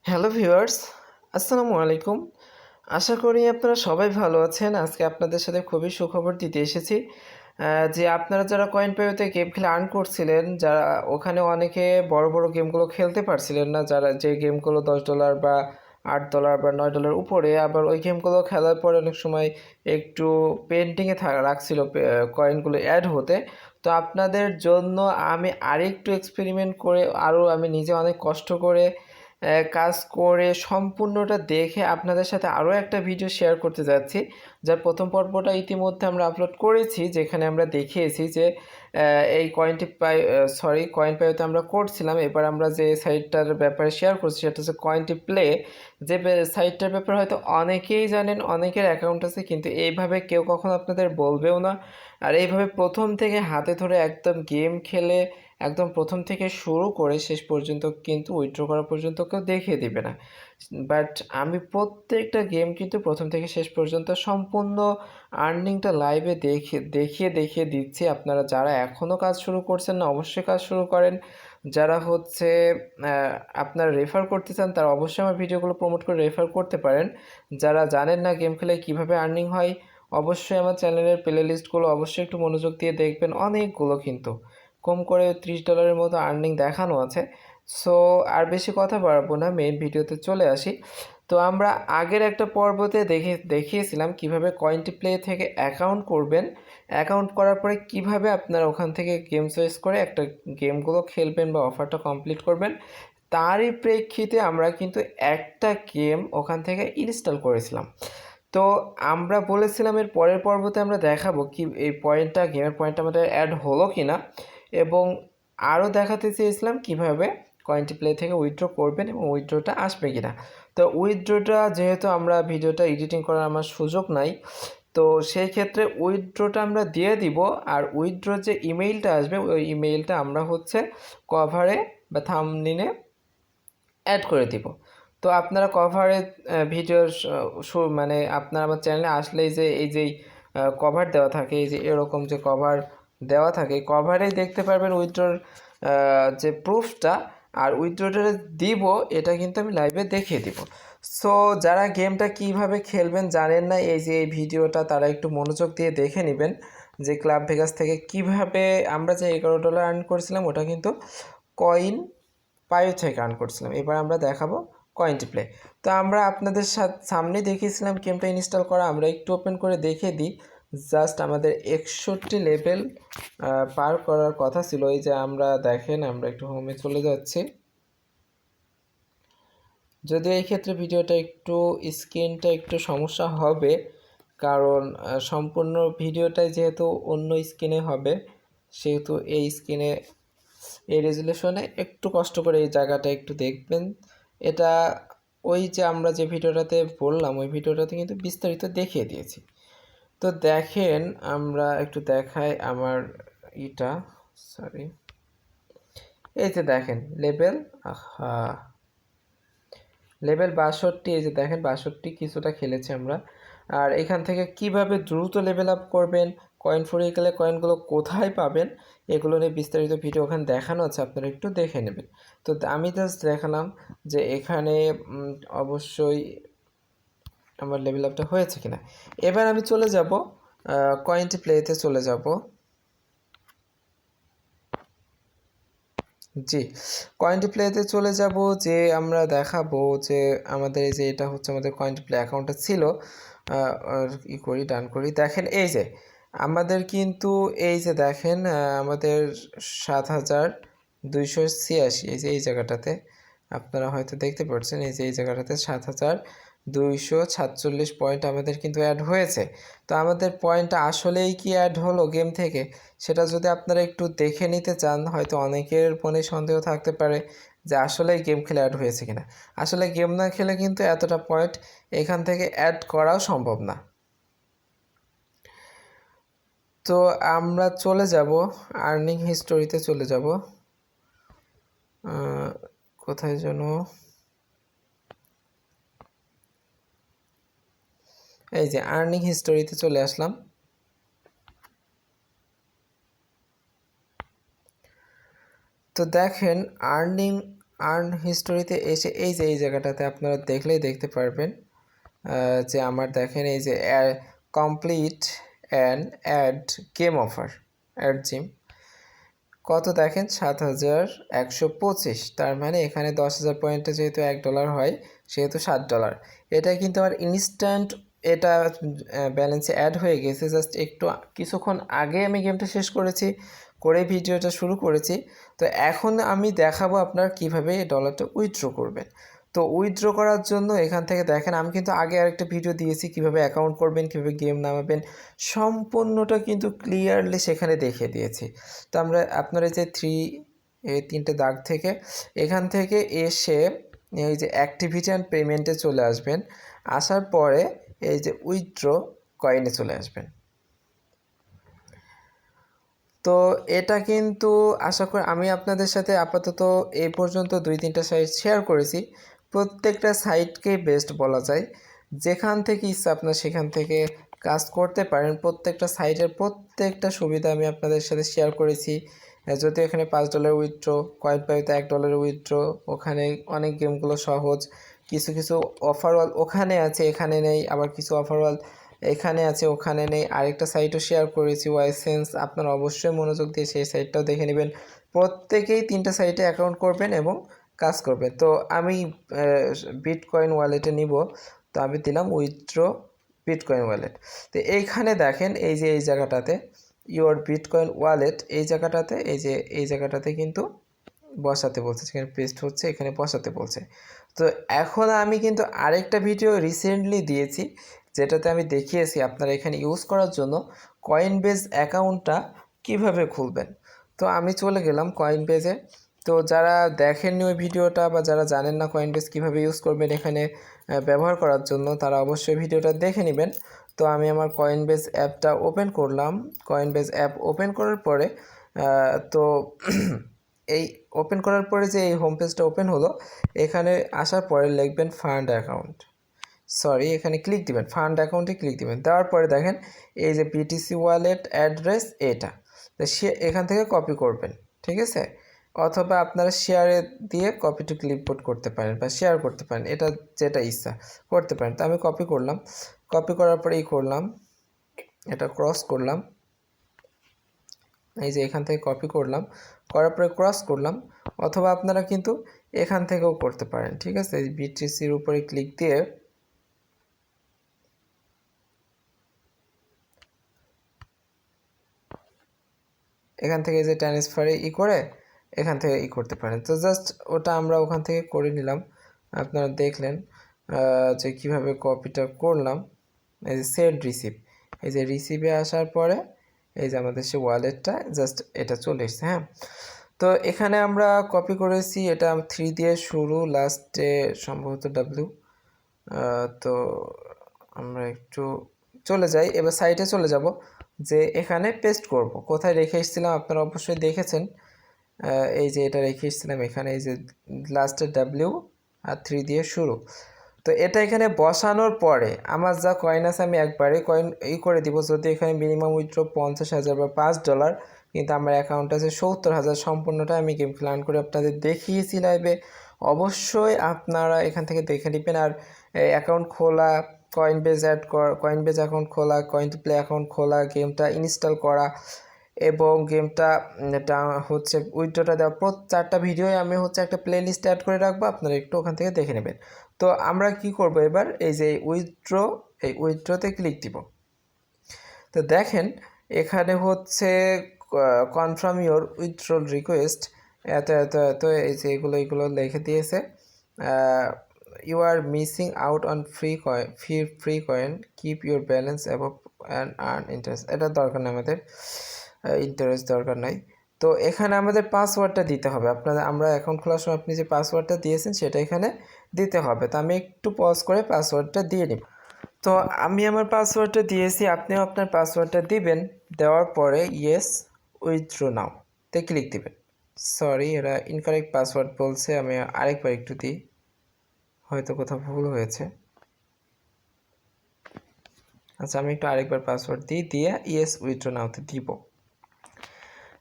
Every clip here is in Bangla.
হ্যালো ভিউয়ার্স, আসসালামু আলাইকুম। আশা করি আপনারা সবাই ভালো আছেন। আজকে আপনাদের সাথে খুবই সুখবর দিতে এসেছি যে আপনারা যারা কয়েনপেতে গেম খেলে আর্ন করছিলেন, যারা ওখানে অনেকে বড় বড় গেমগুলো খেলতে পারছিলেন না, যারা যে গেমগুলো $10 বা $8 বা $9 উপরে, আবার ওই গেমগুলো খেলার পরে অনেক সময় একটু পেন্টিংয়ে রাখছিল কয়েনগুলো অ্যাড হতে। তো আপনাদের জন্য আমি আরেকটু এক্সপেরিমেন্ট করে আমি নিজে অনেক কষ্ট করে কাজ করে সম্পূর্ণটা দেখে আপনাদের সাথে আরও একটা ভিডিও শেয়ার করতে যাচ্ছি, যার প্রথম পর্বটা ইতিমধ্যে আমরা আপলোড করেছি, যেখানে আমরা দেখিয়েছি যে এই কয়েনটিপ্লাইতে আমরা করছিলাম। এবার আমরা যে সাইটটার ব্যাপারে শেয়ার করছি সেটা হচ্ছে cointiply। যে সাইটটার ব্যাপারে হয়তো অনেকেই জানেন, অনেকের অ্যাকাউন্ট আছে, কিন্তু এইভাবে কেউ কখনো আপনাদের বলবেও না। আর এইভাবে প্রথম থেকে হাতে ধরে একদম গেম খেলে একদম প্রথম থেকে শুরু করে শেষ পর্যন্ত কিন্তু উইথড্র করা পর্যন্ত কেউ দেখিয়ে দিবে না। বাট আমি প্রত্যেকটা গেম কিন্তু প্রথম থেকে শেষ পর্যন্ত সম্পূর্ণ আর্নিংটা লাইভে দেখিয়ে দিচ্ছি। আপনারা যারা এখনও কাজ শুরু করছেন না, অবশ্যই কাজ শুরু করেন। যারা হচ্ছে আপনারা রেফার করতে চান, তারা অবশ্যই আমার ভিডিওগুলো প্রমোট করে রেফার করতে পারেন। যারা জানেন না গেম খেলে কীভাবে আর্নিং হয়, অবশ্যই আমার চ্যানেলের প্লে লিস্টগুলো অবশ্যই একটু মনোযোগ দিয়ে দেখবেন। অনেকগুলো কিন্তু কম করে $30 মতো আর্নিং দেখানো আছে। সো আর বেশি কথা বাড়াবো না, মেইন ভিডিওতে চলে আসি। তো আমরা আগের একটা পর্বতে দেখিয়েছিলাম কিভাবে কয়েনটিপ্লে থেকে অ্যাকাউন্ট করবেন। অ্যাকাউন্ট করার পরে কিভাবে আপনারা ওখান থেকে গেম চয়েস করে একটা গেমগুলো খেলবেন বা অফারটা কমপ্লিট করবেন। তারই প্রেক্ষিতে আমরা কিন্তু একটা গেম ওখান থেকে ইনস্টল করেছিলাম। তো আমরা বলেছিলাম এর পরের পর্বতে আমরা দেখাবো কি এই গেমের পয়েন্টটা আমাদের অ্যাড হলো কি না, এবং আরও দেখাতে চেয়েছিলাম কিভাবে কয়েনটিপ্লে থেকে উইথড্র করবেন এবং উইথড্রটা আসবে কি না। তো উইথড্রটা যেহেতু আমরা ভিডিওটা এডিটিং করার আমার সুযোগ নাই, তো সেই ক্ষেত্রে উইথড্রটা আমরা দিয়ে দিব। আর উইথড্র যে ইমেইলটা আসবে ওই ইমেইলটা আমরা হচ্ছে কভারে বা থাম্বনেইলে অ্যাড করে দিব। তো আপনারা কভারে ভিডিওর মানে আপনারা আমার চ্যানেলে আসলেই যে এই যেই কভার দেওয়া থাকে, এই যে এরকম যে কভার দেওয়া থাকে, কভারেই দেখতে পারবেন উইথড্রর যে প্রুফটা। আর উইথড্রটা দিব এটা কিন্তু আমি লাইভে দেখিয়ে দিব। সো যারা গেমটা কিভাবে খেলবেন জানেন না, এই যে এই ভিডিওটা তারা একটু মনোযোগ দিয়ে দেখে নেবেন যে ক্লাব ভেগাস থেকে কিভাবে আমরা যে $11 আর্ন করেছিলাম ওটা কিন্তু কয়েন পাইও থেকে আর্ন করছিলাম। এবার আমরা দেখাবো কয়েনটিপ্লে। তো আমরা আপনাদের সামনে দেখিয়েছিলাম গেমটা ইনস্টল করা। আমরা একটু ওপেন করে দেখিয়ে দিই। জাস্ট আমাদের 61 লেভেল পার করার কথা ছিল। এই যে আমরা দেখেন, আমরা একটু হোমে চলে যাচ্ছি। যদিও এই ক্ষেত্রে ভিডিওটা স্ক্রিনটা একটু সমস্যা হবে, কারণ সম্পূর্ণ ভিডিওটাই যেহেতু অন্য স্ক্রিনে হবে, সেহেতু এই স্ক্রিনে এই রেজুলেশনে একটু কষ্ট করে এই জায়গাটা একটু দেখবেন। এটা ওই যে আমরা যে ভিডিওটাতে বললাম ওই ভিডিওটাতে কিন্তু বিস্তারিত দেখিয়ে দিয়েছি। তো দেখেন, আমরা একটু দেখাই আমার সরি, এই যে দেখেন লেভেল, লেভেল 62। এই যে দেখেন 62 কিছুটা খেলেছি আমরা। আর এখান থেকে কিভাবে দ্রুত লেভেল আপ করবেন, কয়েন ফুরিয়ে গেলে কয়েনগুলো কোথায় পাবেন, এগুলো নিয়ে বিস্তারিত ভিডিও ওখানে দেখানো আছে, আপনারা একটু দেখে নেবেন। তো আমি জাস্ট দেখালাম যে এখানে অবশ্যই আমার লেভেল আপটা হয়েছে কিনা। এবার আমি চলে যাব কয়েনটিপ্লেতে চলে যাব। জি, কয়েনটিপ্লেতে চলে যাব, যে আমরা দেখাবো যে আমাদের এই যে এটা হচ্ছে আমাদের কয়েনটিপ্লে অ্যাকাউন্টটা ছিল। আর করি, ডান করি। দেখেন এই যে আমাদের কিন্তু এই যে দেখেন আমাদের 7286, এই যে এই জায়গাটাতে আপনারা হয়তো দেখতে পাচ্ছেন, এই যে এই জায়গাটাতে 7246 পয়েন্ট আমাদের কিন্তু অ্যাড হয়েছে। তো আমাদের পয়েন্টটা আসলেই কি অ্যাড হলো গেম থেকে, সেটা যদি আপনারা একটু দেখে নিতে চান, হয়তো অনেকের মনে সন্দেহ থাকতে পারে যে আসলেই গেম খেলে অ্যাড হয়েছে কিনা। আসলে গেম না খেলে কিন্তু এতটা পয়েন্ট এখান থেকে অ্যাড করাও সম্ভব না। তো আমরা চলে যাব আর্নিং হিস্টোরিতে চলে যাব। কোথায় যেন, এই যে আর্নিং হিস্টোরিতে চলে আসলাম। তো দেখেন আর্নিং আর্ন হিস্টোরিতে এসে এই যে এই জায়গাটাতে আপনারা দেখলেই দেখতে পারবেন যে আমার দেখেন এই যে complete and add game offer add gym কত দেখেন ৭,১২৫। তার মানে এখানে 10,000 পয়েন্টে যেহেতু $1 হয় সেহেতু $7। এটা কিন্তু আমার ইনস্ট্যান্ট এটা ব্যালেন্সে অ্যাড হয়ে গেছে। জাস্ট একটু কিছুক্ষণ আগে আমি গেমটা শেষ করেছি, করে ভিডিওটা শুরু করেছি। তো এখন আমি দেখাবো আপনার কিভাবে এই ডলারটা উইথড্র করবেন। তো উইথড্র করার জন্য এখান থেকে দেখেন আমি কিন্তু আগে আরেকটা ভিডিও দিয়েছি কিভাবে অ্যাকাউন্ট করবেন, কীভাবে গেম নামাবেন, সম্পূর্ণটা কিন্তু ক্লিয়ারলি সেখানে দেখিয়ে দিয়েছি। তো আপনার এই যে তিনটে দাগ থেকে এখান থেকে এসে এই যে অ্যাক্টিভিটি অ্যান্ড পেমেন্টে চলে আসবেন। আসার পরে এই যে উইথড্র কয়েনে চলে আসবেন। তো এটা কিন্তু আশা করি আমি আপনাদের সাথে আপাতত এই পর্যন্ত 2-3টা সাইট শেয়ার করেছি। প্রত্যেকটা সাইটকেই বেস্ট বলা যায়। যেখান থেকে ইচ্ছা আপনার সেখান থেকে কাজ করতে পারেন। প্রত্যেকটা সাইটের প্রত্যেকটা সুবিধা আমি আপনাদের সাথে শেয়ার করেছি। যদিও এখানে $5 উইথড্র, কয়েনপ্লয়তে $1 উইথড্র, ওখানে অনেক গেমগুলো সহজ। কিছু কিছু অফারওয়াল ওখানে আছে, এখানে নেই। আবার কিছু অফারওয়াল এখানে আছে, ওখানে নেই। আরেকটা সাইটও শেয়ার করেছি ওয়াইসেন্স, আপনারা অবশ্যই মনোযোগ দিয়ে সেই সাইটটাও দেখে নেবেন। প্রত্যেকেই 3টা সাইটে অ্যাকাউন্ট করবেন এবং কাজ করবেন। তো আমি বিটকয়েন ওয়ালেটে নিব, তো আমি দিলাম উইথড্র বিটকয়েন ওয়ালেট। তো এইখানে দেখেন এই যে এই জায়গাটাতে ইওর বিটকয়েন ওয়ালেট, এই জায়গাটাতে এই জায়গাটাতে কিন্তু বসাতে বলছে, সেখানে পেস্ট হচ্ছে, এখানে বসাতে বলছে। তো এখন আমি কিন্তু আরেকটা ভিডিও রিসেন্টলি দিয়েছি যেটাতে আমি দেখিয়েছি আপনারা এখানে ইউজ করার জন্য কয়েনবেস অ্যাকাউন্টটা কিভাবে খুলবেন। তো আমি চলে গেলাম কয়েনবেজে। তো যারা দেখেননি ওই ভিডিওটা বা যারা জানেন না কয়েনবেস কীভাবে ইউজ করবেন এখানে ব্যবহার করার জন্য, তারা অবশ্যই ভিডিওটা দেখে নেবেন। তো আমি আমার কয়েনবেস অ্যাপটা ওপেন করলাম। কয়েনবেস অ্যাপ ওপেন করার পরে তো এই ওপেন করার পরে যে এই হোম পেজটা ওপেন হলো, এখানে আসার পরে লিখবেন ফান্ড অ্যাকাউন্ট, এখানে ক্লিক দিবেন, ফান্ড অ্যাকাউন্টে ক্লিক দিবেন। দেওয়ার পরে দেখেন এই যে বিটিসি ওয়ালেট অ্যাড্রেস এটা, তো এখান থেকে কপি করবেন, ঠিক আছে? অথবা আপনারা শেয়ারে দিয়ে কপি টু ক্লিপবোর্ড করতে পারেন বা শেয়ার করতে পারেন, এটা যেটা ইচ্ছা করতে পারেন। তো আমি কপি করলাম, কপি করার পরে করলাম, এটা ক্রস করলাম, এই যে এখান থেকে কপি করলাম, করার পরে ক্রস করলাম। অথবা আপনারা কিন্তু এখান থেকেও করতে পারেন, ঠিক আছে? এই বিটিসির উপরে ক্লিক দিয়ে এখান থেকে যে ট্রান্সফারে করে এখান থেকে করতে পারেন। তো জাস্ট ওটা আমরা ওখান থেকে করে নিলাম। আপনারা দেখলেন যে কিভাবে কপিটা করলাম। এই যে সেন্ড রিসিভ, এই যে রিসিভে আসার পরে এই যে আমাদের সে ওয়ালেটটা জাস্ট এটা চলে এসছে। হ্যাঁ, তো এখানে আমরা কপি করেছি, এটা 3 দিয়ে শুরু, লাস্টে সম্ভবত ডাব্লিউ। তো আমরা একটু চলে যাই, এবার সাইটে চলে যাব, যে এখানে পেস্ট করব। কোথায় রেখে এসেছিলাম আপনারা অবশ্যই দেখেছেন, এই যে এটা রেখে এসেছিলাম এখানে, এই যে লাস্টে ডাব্লিউ আর 3 দিয়ে শুরু। তো এটা এখানে বসানোর পরে আমার যা কয়েন আছে আমি একবারে কয়েন করে দিব। যদি এখানে মিনিমাম উইথড্র 50,000 বা $5, কিন্তু আমার অ্যাকাউন্ট আছে 70,000। সম্পূর্ণটা আমি গেম প্ল্যান করে আপনাদের দেখিয়েছি লাইভে, অবশ্যই আপনারা এখান থেকে দেখে নেবেন। আর অ্যাকাউন্ট খোলা, কয়েনবেজ অ্যাকাউন্ট খোলা, cointiply অ্যাকাউন্ট খোলা, গেমটা ইনস্টল করা এবং গেমটা এটা হচ্ছে উইথড্রটা দেওয়া, 4টা ভিডিও আমি হচ্ছে একটা প্লে লিস্ট অ্যাড করে রাখবো, আপনারা একটু ওখান থেকে দেখে নেবেন। তো আমরা কি করব এবার, এই যে এই উইথড্রতে ক্লিক দিব। তো দেখেন এখানে হচ্ছে কনফার্ম ইওর উইথড্রল রিকোয়েস্ট, এত এত এত, এই যে এগুলো লিখে দিয়েছে। You are missing out on free coins, keep your balance above and earn interest. এটা দরকার নেই আমাদের, ইন্টারেস্ট দরকার নাই। তো এখানে আমাদের পাসওয়ার্ডটা দিতে হবে। আমরা অ্যাকাউন্ট খোলার সময় আপনি যে পাসওয়ার্ডটা দিয়েছেন সেটা এখানে দিতে হবে। তো আমি একটু পজ করে পাসওয়ার্ডটা দিয়ে নিব। তো আমি আমার পাসওয়ার্ডটা দিয়েছি, আপনিও আপনার পাসওয়ার্ডটা দিবেন। দেওয়ার পরে ইয়েস উইথড্র নাও তে ক্লিক দিবেন। এরা ইনকারেক্ট পাসওয়ার্ড বলছে, আমি আরেকবার একটু দিই, হয়তো কোথাও ভুল হয়েছে। আচ্ছা, আমি একটু আরেকবার পাসওয়ার্ড দিয়ে ইয়েস উইথড্র নাওতে দিব।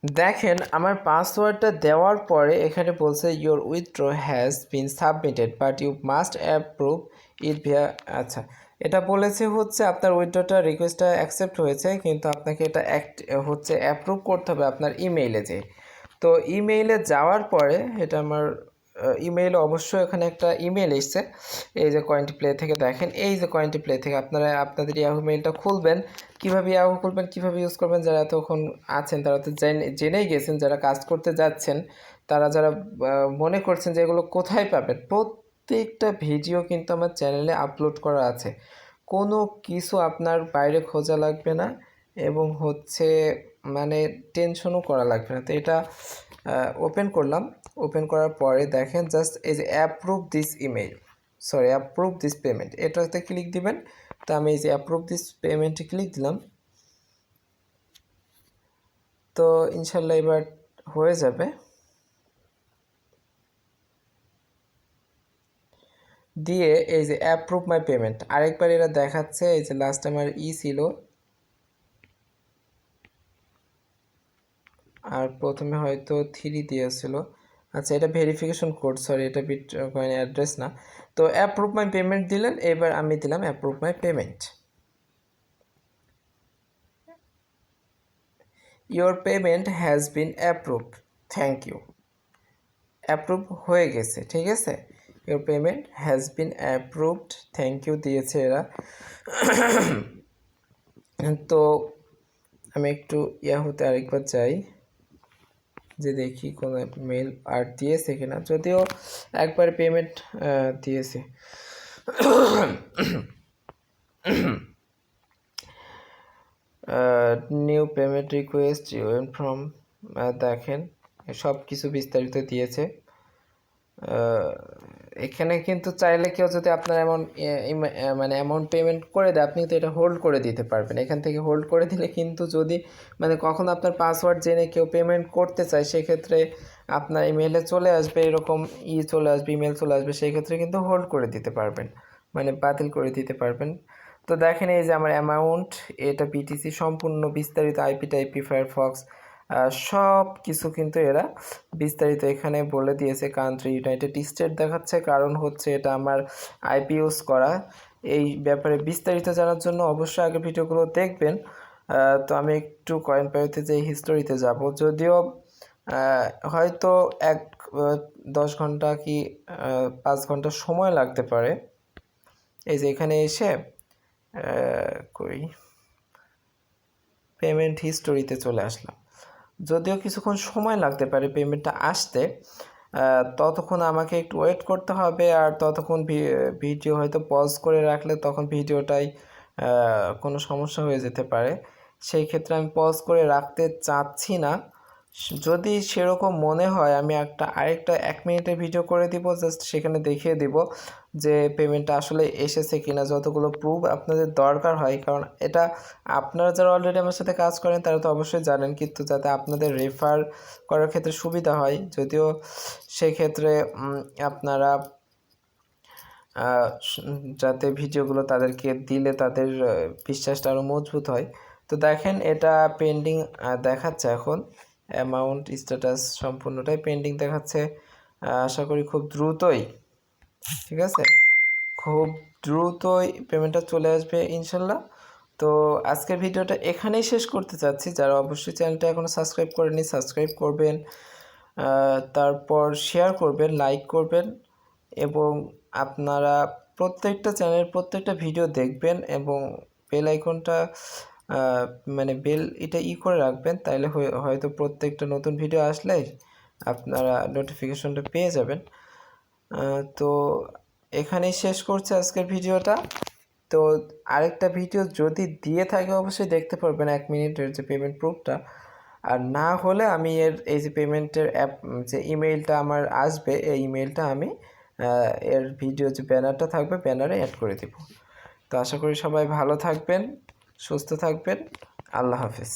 দেখেন আমার পাসওয়ার্ডটা দেওয়ার পরে এখানে বলছে your withdraw has been submitted but you must approve it via. আচ্ছা, এটা বলেছে হচ্ছে আপনার উইথড্রটা রিকোয়েস্টটা অ্যাকসেপ্ট হয়েছে, কিন্তু আপনাকে এটা অ্যাপ্রুভ করতে হবে আপনার ইমেইলে যেয়ে। তো ইমেইলে যাওয়ার পরে এটা আমার ইমেইলে অবশ্যই এখানে একটা ইমেল এসছে, এই যে cointiply থেকে দেখেন, এই যে cointiply থেকে আপনারা আপনাদের ইয়াহু মেইলটা খুলবেন। কীভাবে ইয়াহু খুলবেন, কীভাবে ইউজ করবেন, যারা এতক্ষণ আছেন তারা তো জেনেই গেছেন, যারা কাজ করতে যাচ্ছেন তারা যারা মনে করছেন যে এগুলো কোথায় পাবেন, প্রত্যেকটা ভিডিও কিন্তু আমার চ্যানেলে আপলোড করা আছে, কোনো কিছু আপনার বাইরে খোঁজা লাগবে না এবং মানে টেনশনও করা লাগবে না। তো এটা ওপেন করলাম, ওপেন করার পরে দেখেন জাস্ট এই যে approve this email, sorry approve this payment, এটাতে ক্লিক দিবেন। তো আমি এই যে অ্যাপ্রুভ দিস পেমেন্টে ক্লিক দিলাম। তো ইনশাল্লাহ এবার হয়ে যাবে। দিয়ে এই যে অ্যাপ্রুভ মাই পেমেন্ট আরেকবার এরা দেখাচ্ছে, এই যে লাস্ট আমার ছিল, আর প্রথমে হয়তো 3 দিয়েছিল। আচ্ছা, এটা ভেরিফিকেশন কোড, সরি এটা বিটকয়েন অ্যাড্রেস না। তো অ্যাপ্রুভ মাই পেমেন্ট দিলেন, এবার আমি দিলাম approve my payment. Your payment has been approve, thank you. Approve হয়ে গেছে, ঠিক আছে। Your payment has been approved, thank you দিয়েছে এরা। তো আমি একটু ইয়াহুতে আরেকবার যাই, যে দেখি কোনো মেল আর দিয়েছে কিনা, যদিও একবার পেমেন্ট দিয়েছে। New payment request UN from, দেখেন সব কিছু বিস্তারিত দিয়েছে। এখানে কিন্তু চাইলে কেউ যদি আপনার মানে অ্যামাউন্ট পেমেন্ট করে দেয়, আপনি তো এটা হোল্ড করে দিতে পারবেন। এখান থেকে হোল্ড করে দিলে কিন্তু যদি মানে কখন আপনার পাসওয়ার্ড জেনে কেউ পেমেন্ট করতে চায়, সেক্ষেত্রে আপনার ইমেলে চলে আসবে, এরকম চলে আসবে, ইমেল চলে আসবে, সেই ক্ষেত্রে কিন্তু হোল্ড করে দিতে পারবেন, মানে বাতিল করে দিতে পারবেন। তো দেখেন এই যে আমার অ্যামাউন্ট, এটা বিটিসি সম্পূর্ণ বিস্তারিত, আইপি টাইপি ফায়ারফক্স সব কিছু কিন্তু এরা বিস্তারিত এখানে বলে দিয়েছে। কান্ট্রি ইউনাইটেড স্টেট দেখাচ্ছে, কারণ হচ্ছে এটা আমার আইপি ইউজ করা। এই ব্যাপারে বিস্তারিত জানার জন্য অবশ্যই আগে ভিডিওগুলো দেখবেন। তো আমি একটু কয়েনপাইতে যে হিস্টোরিতে যাব, যদিও হয়তো 10 ঘন্টা কি 5 ঘন্টা সময় লাগতে পারে। এই যে এখানে এসে কই পেমেন্ট হিস্টোরিতে চলে আসলাম, যদিও কিছুক্ষণ সময় লাগতে পারে পেমেন্টটা আসতে, ততক্ষণ আমাকে একটু ওয়েট করতে হবে। আর ততক্ষণ ভিডিও হয়তো পজ করে রাখলে তখন ভিডিওটাই কোনো সমস্যা হয়ে যেতে পারে, সেই ক্ষেত্রে আমি পজ করে রাখতে চাচ্ছি না। যদি সেরকম মনে হয় আমি আরেকটা 1 মিনিটের ভিডিও করে দিব, জাস্ট সেখানে দেখিয়ে দিব যে পেমেন্টটা আসলে এসেছে কিনা, যতগুলো প্রুফ আপনাদের দরকার হয়। কারণ এটা আপনারা যারা অলরেডি আমার সাথে কাজ করেন তারা তো অবশ্যই জানেন, কিন্তু যাতে আপনাদের রেফার করার ক্ষেত্রে সুবিধা হয়, যদিও সেক্ষেত্রে আপনারা যাতে ভিডিওগুলো তাদেরকে দিলে তাদের বিশ্বাসটা আরও মজবুত হয়। তো দেখেন এটা পেন্ডিং দেখাচ্ছে, এখন অ্যামাউন্ট স্ট্যাটাস সম্পূর্ণটাই পেন্ডিং দেখাচ্ছে। আশা করি খুব দ্রুতই, ঠিক আছে, খুব দ্রুতই পেমেন্টটা চলে আসবে ইনশাল্লাহ। তো আজকের ভিডিওটা এখানেই শেষ করতে চাচ্ছি। যারা অবশ্যই চ্যানেলটা এখনও সাবস্ক্রাইব করেনি সাবস্ক্রাইব করবেন, তারপর শেয়ার করবেন, লাইক করবেন, এবং আপনারা প্রত্যেকটা চ্যানেলের প্রত্যেকটা ভিডিও দেখবেন এবং বেল আইকনটা মানে বেল এটা করে রাখবেন, তাইলে হয়তো প্রত্যেকটা নতুন ভিডিও আসলে আপনারা নোটিফিকেশনটা পেয়ে যাবেন। তো এখানেই শেষ করছি আজকের ভিডিওটা। তো আরেকটা ভিডিও যদি দিয়ে থাকে অবশ্যই দেখতে পারবেন 1 মিনিটের যে পেমেন্ট প্রুফটা, আর না হলে আমি এই যে পেমেন্টের অ্যাপ যে ইমেইলটা আমার আসবে, এই ইমেইলটা আমি এর ভিডিও যে ব্যানারটা থাকবে ব্যানারে অ্যাড করে দেব। তো আশা করি সবাই ভালো থাকবেন, সুস্থ থাকবেন, আল্লাহ হাফেজ।